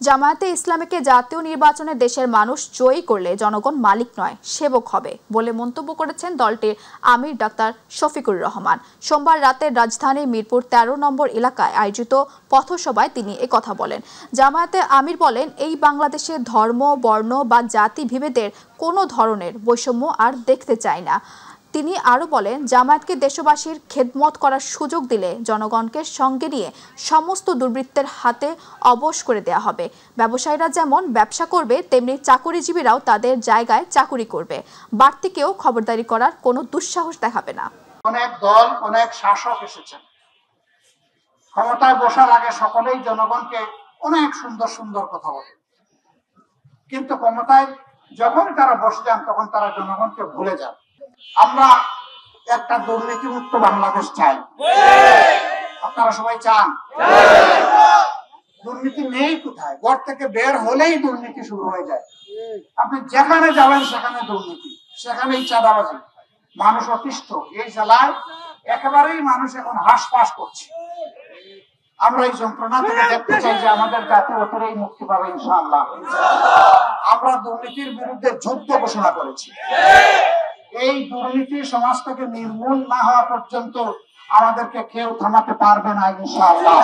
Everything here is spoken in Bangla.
জামায়াতে ইসলামীকে জাতীয় নির্বাচনে দেশের মানুষ জয়ী করলে জনগণ মালিক নয় সেবক হবে বলে মন্তব্য করেছেন দলটির আমির ডাক্তার শফিকুর রহমান। সোমবার রাতে রাজধানীর মিরপুর ১৩ নম্বর এলাকায় আয়োজিত পথসভায় তিনি একথা বলেন। জামায়াতে আমির বলেন, এই বাংলাদেশে ধর্ম, বর্ণ বা জাতি বিভেদের কোনো ধরনের বৈষম্য আর দেখতে চায় না। তিনি আরো বলেন, জামায়াতকে দেশবাসীর খেদমত করার সুযোগ দিলে জনগণকে সঙ্গে নিয়ে সমস্ত দুর্বৃত্তের হাতে অবশ করে দেয়া হবে। ব্যবসায়ীরা যেমন ব্যবসা করবে, তেমনি চাকুরিজীবীরাও তাদের জায়গায় চাকুরি করবে। বাড়তি কেউ খবরদারি করার কোনো দুঃসাহস দেখাবে না। অনেক দল, অনেক শাসক এসেছেন, ক্ষমতায় বসার আগে সকলেই জনগণকে অনেক সুন্দর সুন্দর কথা বলে, কিন্তু ক্ষমতায় যখন তারা বসে যান তখন তারা জনগণকে ভুলে যান। আমরা একটা দুর্নীতিমুক্ত বাংলাদেশ চাই। আপনারা সবাই চান? দুর্নীতি নেই কোথায়? ঘর থেকে বের হলেই দুর্নীতি শুরু হয়ে যায়। আপনি যেখানে যাবেন সেখানে দুর্নীতি, সেখানেই চাঁদাবাজি, মানুষ অতিষ্ঠ। এই জেলায় একেবারেই মানুষ এখন হাঁসফাঁস করছে। আমরা এই যন্ত্রণা থেকে দেখতে চাই যে আমাদের জাতি অচিরেই মুক্তি পাবে ইনশাআল্লাহ। আমরা দুর্নীতির বিরুদ্ধে যুদ্ধ ঘোষণা করেছি। এই দুর্নীতি সমাজ থেকে নির্মূল না হওয়া পর্যন্ত আমাদেরকে কেউ থামাতে পারবে না ইনশাআল্লাহ।